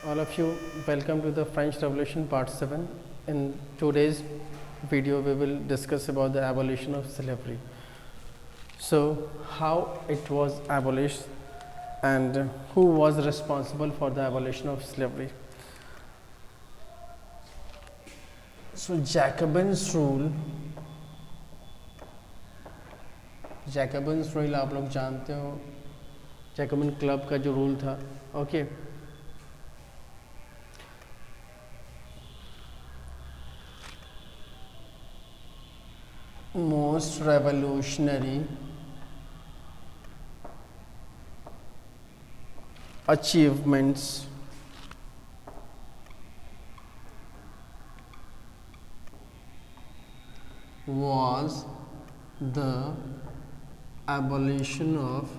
All of you, welcome to the French Revolution Part 7. In today's video, we will discuss about the abolition of slavery. So, how it was abolished and who was responsible for the abolition of slavery. So, Jacobins rule आप लोग जानते हो, Jacobin club का जो rule था. Okay most revolutionary achievements was the abolition of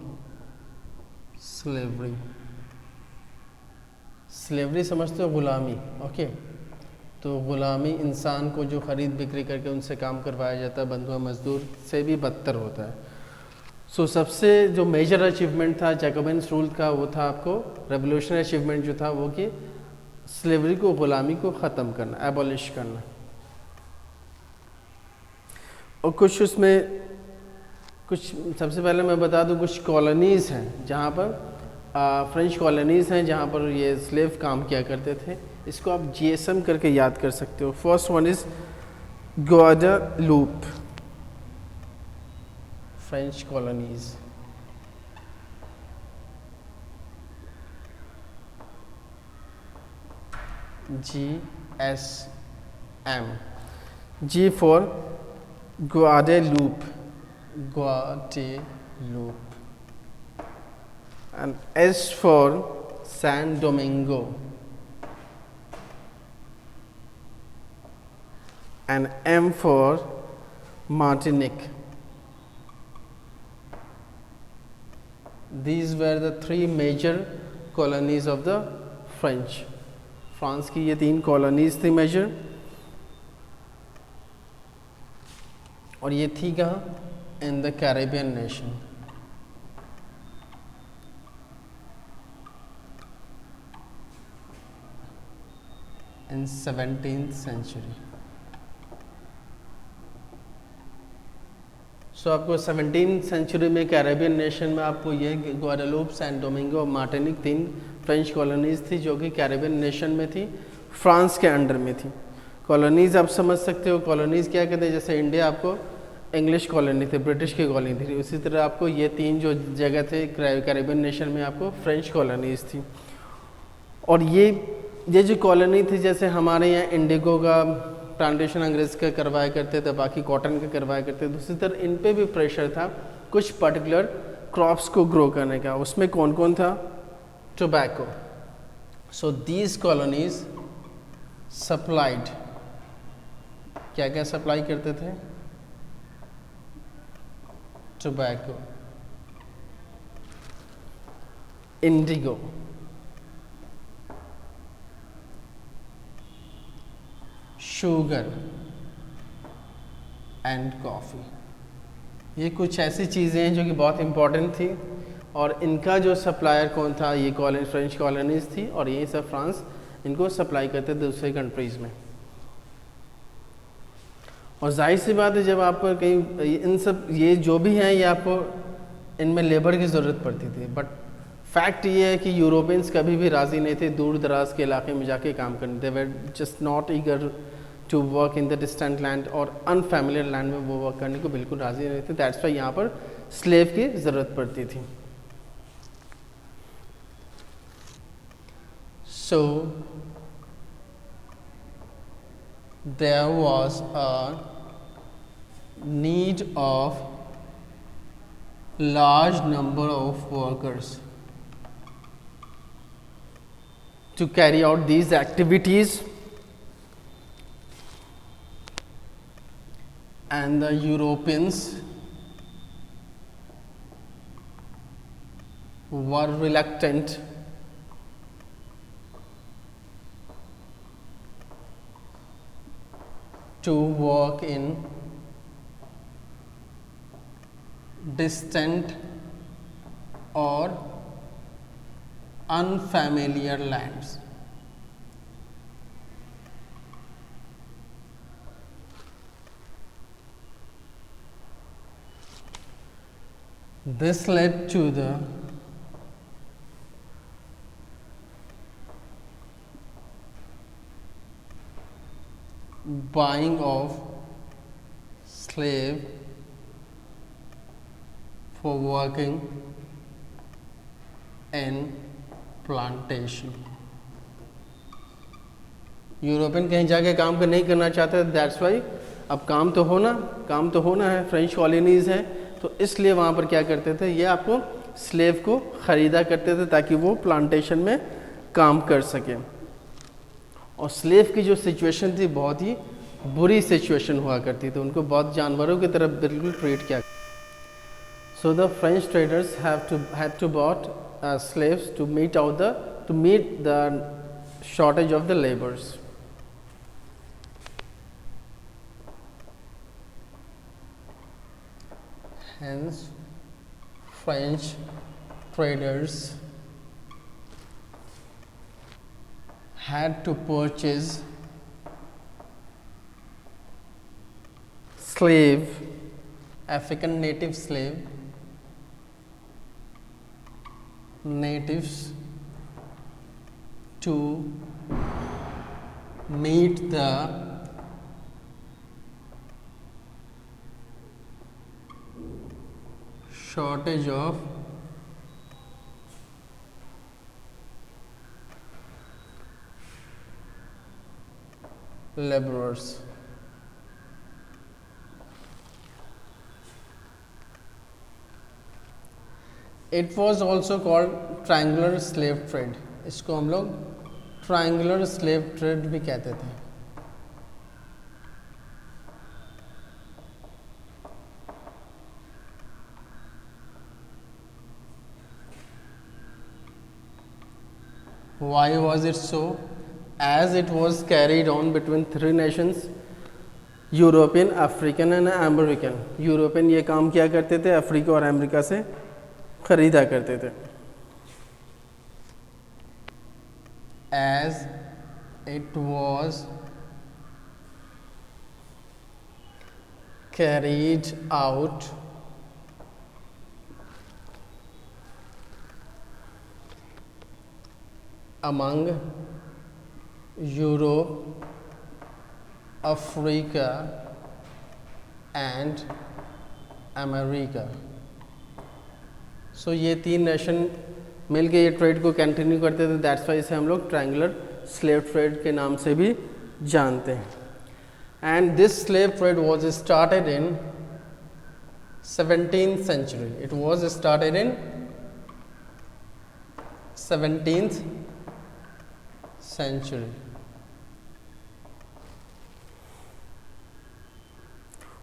slavery. Slavery समझते हो गुलामी. ओके तो गुलामी इंसान को जो ख़रीद बिक्री करके उनसे काम करवाया जाता है, बंधुआ मजदूर से भी बदतर होता है. सो सबसे जो मेजर अचीवमेंट था जैकोबिन्स रूल का वो था आपको रेवोल्यूशनरी अचीवमेंट जो था वो कि स्लेवरी को, गुलामी को ख़त्म करना, एबॉलिश करना. और कुछ उसमें सबसे पहले मैं बता दूं कुछ कॉलोनीज़ हैं जहाँ पर फ्रेंच कॉलोनीज़ हैं जहाँ पर ये स्लेव काम किया करते थे. इसको आप जीएसएम करके याद कर सकते हो. First one is Guadeloupe French colonies. GSM. G for Guadeloupe and S for San Domingo and M for Martinique. These were the three major colonies of the French. France की ये 3 कॉलोनीज़ थी major. और ये थी कहाँ? In the Caribbean nation. In 17th century. So आपको 17th century में Caribbean nation में आपको ये ग्वाडालूप, सैन डोमिंगो और मार्टिनिक 3 फ्रेंच कॉलोनीज़ थी जो कि कैरेबियन नेशन में थी, फ्रांस के अंडर में थी. कॉलोनीज़ आप समझ सकते हो. कॉलोनीज़ क्या कहते हैं? जैसे इंडिया आपको इंग्लिश कॉलोनी थी, ब्रिटिश की कॉलोनी थी, उसी तरह आपको ये 3 जो जगह थे कैरेबियन नेशन में आपको फ्रेंच कॉलोनीज़ थी. और ये जो कॉलोनी थी, जैसे हमारे यहाँ इंडिगो का प्लांटेशन अंग्रेज़ का करवाया करते थे, बाकी कॉटन का करवाया करते थे, उसी तरह इन पे भी प्रेशर था कुछ पर्टिकुलर क्रॉप्स को ग्रो करने का. उसमें कौन कौन था? Tobacco. So these colonies supplied, क्या क्या सप्लाई करते थे? Tobacco, Indigo, sugar and coffee. ये कुछ ऐसी चीज़ें हैं जो कि बहुत इम्पोर्टेंट थी. और इनका जो सप्लायर कौन था? ये फ्रेंच कॉलोनीज़ थी और यही सब फ्रांस इनको सप्लाई करते थे दूसरे कंट्रीज़ में. और जाहिर सी बात है जब आप कहीं इन सब ये जो भी हैं ये आपको इनमें लेबर की ज़रूरत पड़ती थी. बट फैक्ट ये है कि यूरोपियंस कभी भी राज़ी नहीं थे दूर दराज के इलाके में जाके काम करने. They were just not eager to work in the distant land और अनफेमिलियर लैंड में वो वर्क करने को बिल्कुल राज़ी नहीं थे. दैट्स वाई यहाँ पर स्लेव की ज़रूरत पड़ती थी. So there was a need of large number of workers to carry out these activities, and the Europeans were reluctant to work in distant or unfamiliar lands. This led to the buying of slave for working in plantation. European कहीं जाके काम को नहीं करना चाहते, that's why अब काम तो होना है, फ्रेंच कॉलोनीज़ हैं, तो इसलिए वहाँ पर क्या करते थे, ये आपको स्लेव को ख़रीदा करते थे ताकि वो प्लांटेशन में काम कर सकें। और स्लेव की जो सिचुएशन थी बहुत ही बुरी सिचुएशन हुआ करती थी, उनको बहुत जानवरों की तरह बिल्कुल ट्रीट किया। So the French traders had to bought slaves to meet the shortage of the laborers. Hence, French traders had to purchase African native slave, natives to meet the shortage of laborers. It was also called triangular slave trade. इसको हम लोग triangular slave trade भी कहते थे। Why was it so? As it was carried on between three nations, European, African and American. European ये काम किया करते थे, अफ्रीका और अमेरिका से खरीदा करते थे। As it was carried out among Europe, Africa and America. So ये तीन नेशन मिलके ये ट्रेड को कंटिन्यू करते थे, दैट्स वाई इसे हम लोग ट्रायंगुलर स्लेव ट्रेड के नाम से भी जानते हैं। And this slave trade was started in 17th century. It was started in 17th century.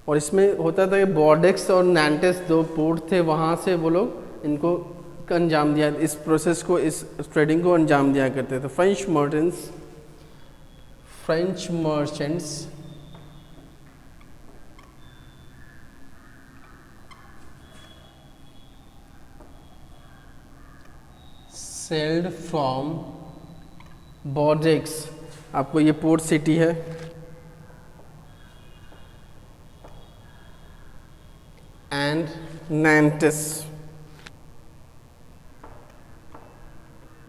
और इसमें होता था कि बॉर्डेक्स और नैंटिस दो पोर्ट थे, वहाँ से वो लोग इनको अंजाम दिया, इस प्रोसेस को, इस ट्रेडिंग को अंजाम दिया करते थे। French merchants sailed from Bordeaux, आपको ये पोर्ट सिटी है, एंड नैंटिस,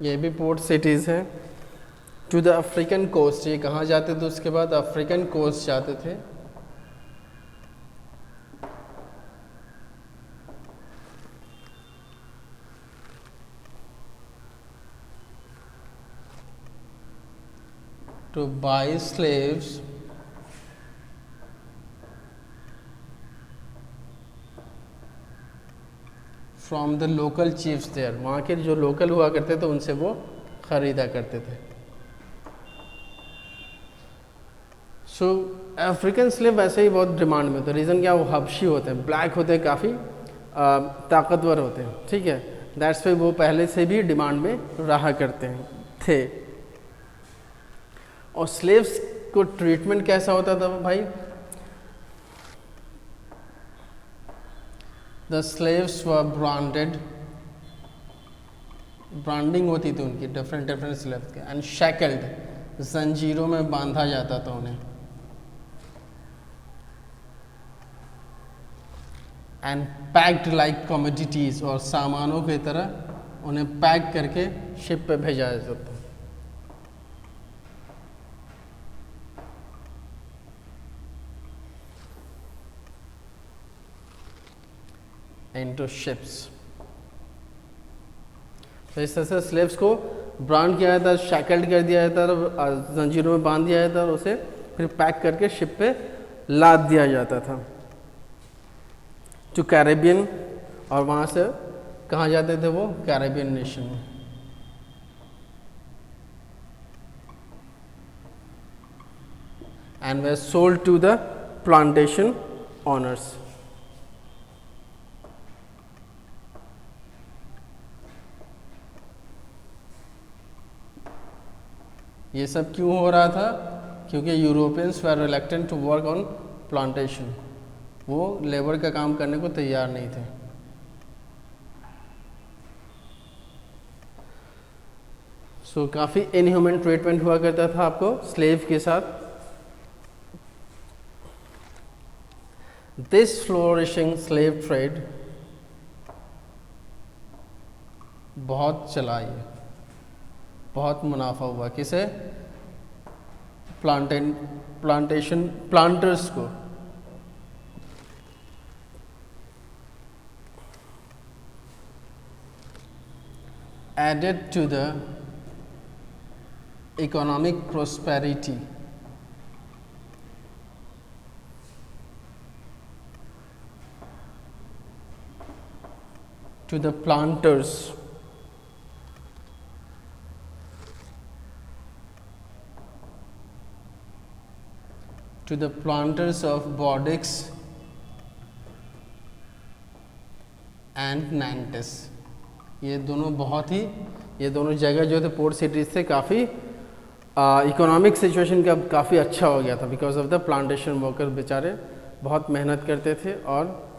ये भी पोर्ट सिटीज़ हैं, टू द अफ्रीकन कोस्ट। ये कहाँ जाते थे उसके बाद? अफ्रीकन कोस्ट जाते थे। To buy slaves from the local chiefs there, वहाँ के जो लोकल हुआ करते थे उनसे वो ख़रीदा करते थे। सो अफ्रीकन स्लेव वैसे ही बहुत डिमांड में होते हैं। रीज़न क्या? वो हबशी होते हैं, ब्लैक होते हैं, काफ़ी ताकतवर होते हैं, ठीक है, दैट्स वाई वो पहले से भी डिमांड में रहा करते थे। और स्लेव्स को ट्रीटमेंट कैसा होता था भाई? The slaves were branded, branding होती थी उनकी डिफरेंट स्लेव्स के, एंड शैकल्ड, जंजीरों में बांधा जाता था उन्हें। एंड पैक्ड लाइक कमोडिटीज, और सामानों की तरह उन्हें पैक करके शिप पे भेजा जाता था। Into ships. तो इस तरह से स्लेव्स को ब्रांड किया जाता, शैकल्ड कर दिया जाता था, जंजीरों में बांध दिया जाता और उसे फिर पैक करके शिप पे लाद दिया जाता था टू कैरेबियन, और वहाँ से कहाँ जाते थे वो? कैरेबियन नेशन में। And they sold to the plantation owners. ये सब क्यों हो रहा था? क्योंकि Europeans were reluctant to work on plantation, वो लेबर का काम करने को तैयार नहीं थे। सो काफ़ी इनह्यूमन ट्रीटमेंट हुआ करता था आपको स्लेव के साथ। दिस फ्लोरिशिंग स्लेव ट्रेड बहुत चला, ये बहुत मुनाफा हुआ। किसे? प्लांटेशन प्लांटर्स को। Added to the economic prosperity to the planters of Bordeaux and Nantes। ये दोनों जगह जो थे पोर्ट सिटीज थे, काफ़ी इकोनॉमिक सिचुएशन का काफ़ी अच्छा हो गया था because of the plantation worker. बेचारे बहुत मेहनत करते थे और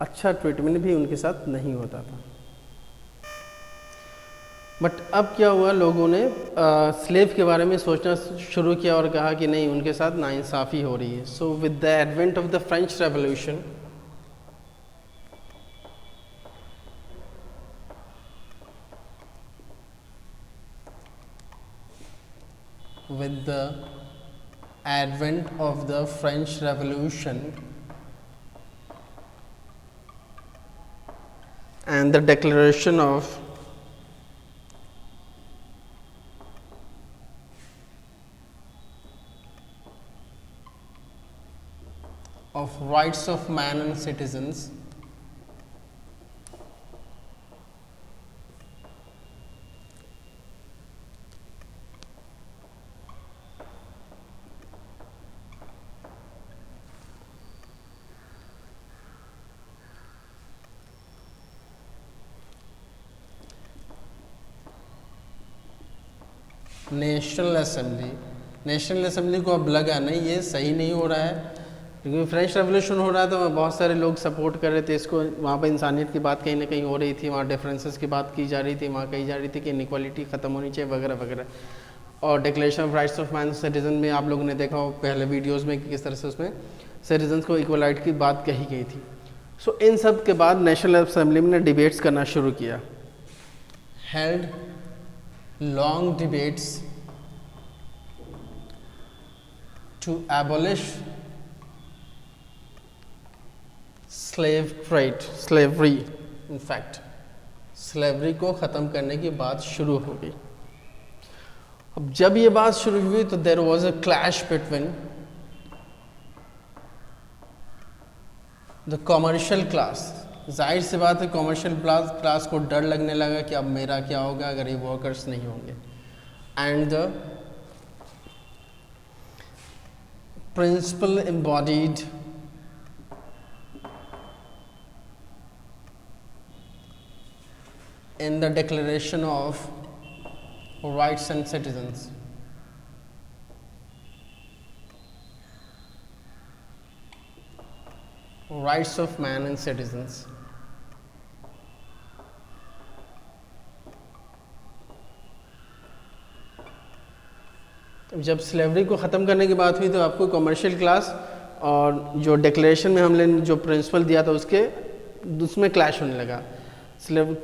अच्छा ट्रीटमेंट भी उनके साथ नहीं होता था। बट अब क्या हुआ, लोगों ने स्लेव के बारे में सोचना शुरू किया और कहा कि नहीं, उनके साथ नाइंसाफ़ी हो रही है। So with the advent of the French revolution, with the advent of the French Revolution and the declaration of rights of man and citizens, national assembly को अब लगा नहीं, ये सही नहीं हो रहा है, क्योंकि फ्रेंच रेवोल्यूशन हो रहा था, वहाँ बहुत सारे लोग सपोर्ट कर रहे थे इसको। वहाँ पर इंसानियत की बात कहीं ना कहीं हो रही थी, वहाँ डिफरेंसेस की बात की जा रही थी, वहाँ कही जा रही थी कि इनइक्वालिटी ख़त्म होनी चाहिए वगैरह वगैरह। और declaration of rights of man citizen में आप लोगों ने देखा हो पहले वीडियोज़ में कि किस तरह से उसमें सिटीजन्स को इक्वल राइट की बात कही गई थी। सो इन सब के बाद नेशनल असेंबली ने डिबेट्स करना शुरू किया, held long debates to abolish slavery, in fact slavery को ख़त्म करने की बात शुरू हो गई। अब जब ये बात शुरू हुई तो there was a clash between the commercial class। जाहिर सी बात है कॉमर्शियल क्लास को डर लगने लगा कि अब मेरा क्या होगा अगर ये वर्कर्स नहीं होंगे, and the principle embodied in the Declaration of Rights and Citizens, Rights of Man and Citizens, जब स्लेवरी को ख़त्म करने की बात हुई तो आपको कमर्शियल क्लास और जो डिक्लेरेशन में हमने जो प्रिंसिपल दिया था उसके उसमें क्लैश होने लगा।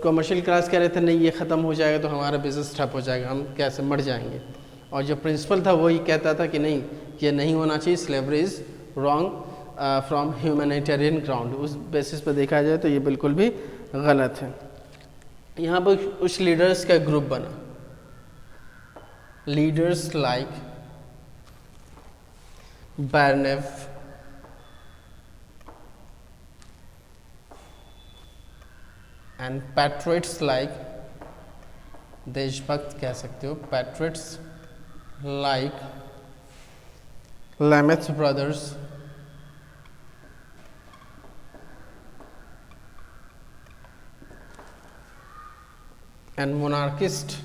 कमर्शियल क्लास कह रहे थे नहीं ये ख़त्म हो जाएगा तो हमारा बिजनेस ठप हो जाएगा, हम कैसे मर जाएंगे। और जो प्रिंसिपल था वही कहता था कि नहीं ये नहीं होना चाहिए, slavery is wrong from humanitarian ground. उस बेसिस पर देखा जाए तो ये बिल्कुल भी गलत है। यहाँ पर कुछ लीडर्स का ग्रुप बना, leaders like Barnave and patriots like, देशभक्त कह सकते हो, patriots like Lameth brothers and monarchist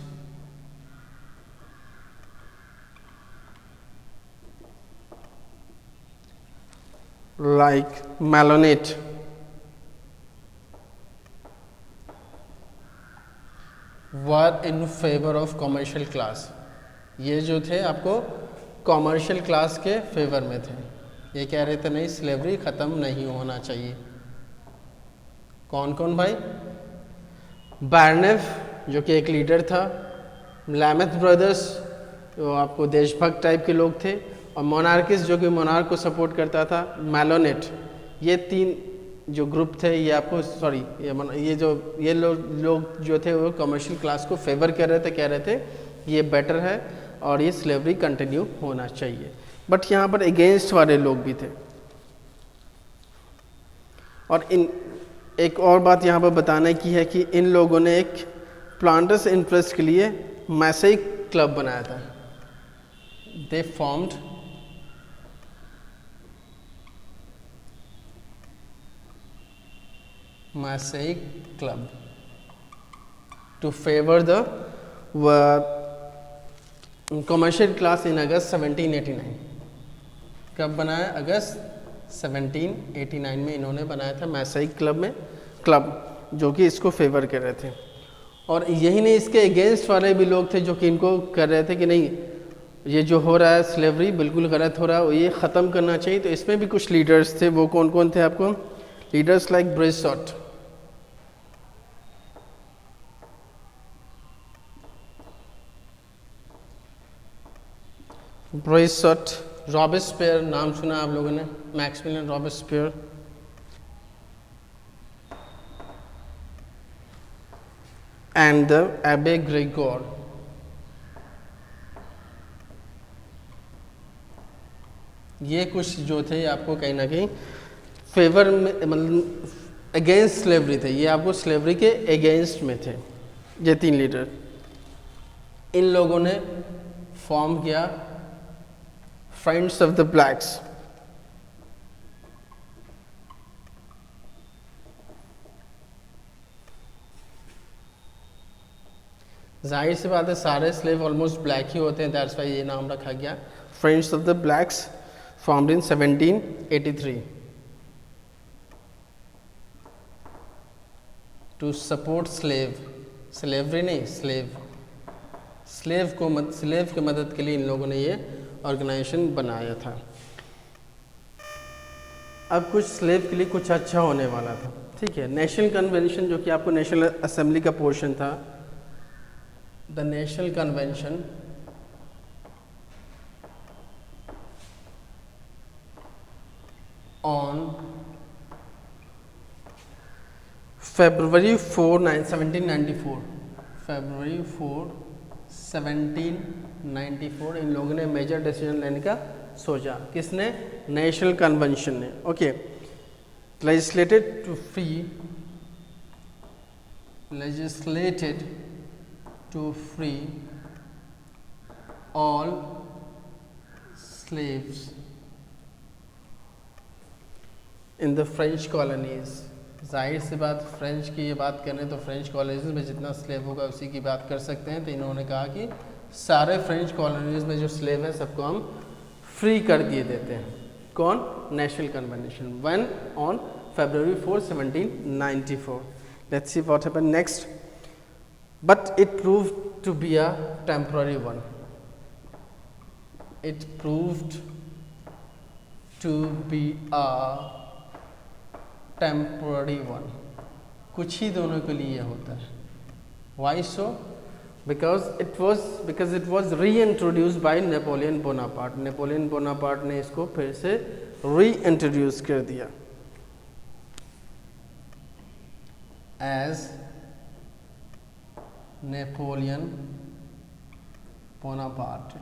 like Malonate were in favor of commercial class। ये जो थे आपको कॉमर्शियल क्लास के फेवर में थे, ये कह रहे थे नहीं स्लेवरी ख़त्म नहीं होना चाहिए। कौन कौन भाई? बार्नेफ जो कि एक लीडर था, लैमेथ ब्रदर्स जो आपको देशभक्त टाइप के लोग थे, और मोनार्किस्ट जो कि मोनार्क को सपोर्ट करता था, मैलोनेट। ये तीन जो ग्रुप थे ये आपको ये लोग जो थे वो कमर्शियल क्लास को फेवर कर रहे थे, कह रहे थे ये बेटर है और ये स्लेवरी कंटिन्यू होना चाहिए। बट यहाँ पर अगेंस्ट वाले लोग भी थे। और इन एक और बात यहाँ पर बताने की है कि इन लोगों ने एक प्लांटर्स इंटरेस्ट के लिए मैसेई क्लब बनाया था। They formed Massiac club to favour the commercial class in August 1789। कब बनाया? अगस्त 1789 में इन्होंने बनाया था मैसेई क्लब जो कि इसको फेवर कर रहे थे। और यही नहीं, इसके अगेंस्ट वाले भी लोग थे जो कि इनको कर रहे थे कि नहीं ये जो हो रहा है स्लेवरी बिल्कुल गलत हो रहा है और ये ख़त्म करना चाहिए। तो इसमें भी कुछ लीडर्स थे। वो कौन कौन थे आपको? लीडर्स लाइक ब्रिजसॉट, रॉबेस्पियर, नाम सुना आप लोगों ने, मैक्सिमिलियन रॉबेस्पियर, एंड द एबे ग्रेगोर। ये कुछ जो थे आपको कहीं ना कहीं फेवर में, मतलब अगेंस्ट स्लेवरी थे, ये आपको स्लेवरी के अगेंस्ट में थे ये तीन लीडर। इन लोगों ने फॉर्म किया फ्रेंड्स ऑफ द ब्लैक्स। जाहिर सी बात है सारे स्लेव ऑलमोस्ट ब्लैक ही होते हैं, दैट्स वाई ये नाम रखा गया friends of the blacks, formed in 1783 to support slavery नहीं स्लेव की मदद के लिए इन लोगों ने ये ऑर्गेनाइजेशन बनाया था। अब कुछ स्लेव के लिए कुछ अच्छा होने वाला था, ठीक है। नेशनल कन्वेंशन जो कि आपको नेशनल असेंबली का पोर्शन था, the national convention on February 4, 1794, February 4, 1794 इन लोगों ने मेजर डिसीजन लेने का सोचा। किसने? नेशनल कन्वेंशन ने। Okay, legislated to free all slaves in the French colonies. जाहिर सी बात, फ्रेंच की ये बात करें तो फ्रेंच कॉलोनीज में जितना स्लेव होगा उसी की बात कर सकते हैं। तो इन्होंने कहा कि सारे फ्रेंच कॉलोनीज में जो स्लेव हैं सबको हम फ्री कर दिए देते हैं। कौन? National convention, when on February 4, 1794। Let's see what happened next, but it proved to be a temporary one. It proved to be a temporary one। कुछ ही दोनों के लिए होता है। Why so? because it was reintroduced by Napoleon Bonaparte. Napoleon Bonaparte ने इसको फिर से रीइंट्रोड्यूस कर दिया as Napoleon Bonaparte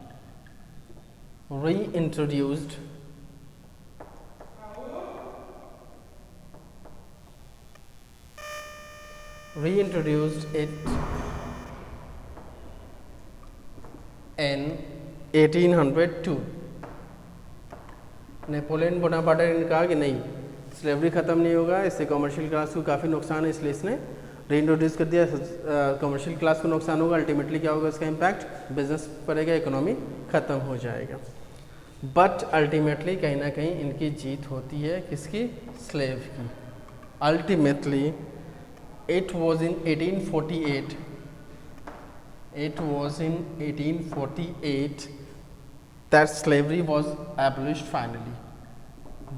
reintroduced it in 1802। Napoleon Bonaparte ने कहा कि नहीं, स्लेवरी ख़त्म नहीं होगा, इससे कमर्शियल क्लास को काफ़ी नुकसान है, इसलिए इसने रीइंट्रोड्यूस कर दिया। कमर्शियल क्लास को नुकसान होगा, अल्टीमेटली क्या होगा इसका इम्पैक्ट, बिजनेस पड़ेगा, इकोनॉमी ख़त्म हो जाएगा। बट अल्टीमेटली कहीं ना कहीं इनकी जीत होती है, किसकी? स्लेव की। Ultimately it was in 1848 that slavery was abolished finally.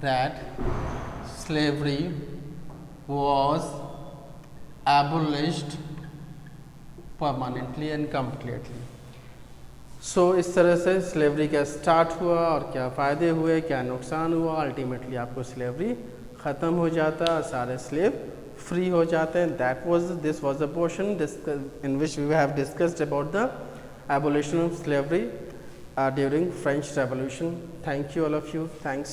That slavery was abolished permanently and completely. सो इस तरह से स्लेवरी का स्टार्ट हुआ और क्या फ़ायदे हुए, क्या नुकसान हुआ। अल्टीमेटली आपको स्लेवरी ख़त्म हो जाता है, सारे स्लेव फ्री हो जाते हैं। This was the portion in which we have discussed about the abolition of slavery during French revolution. Thank you all of you, thanks.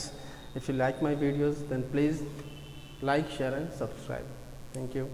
If you like my videos then please like, share and subscribe. Thank you.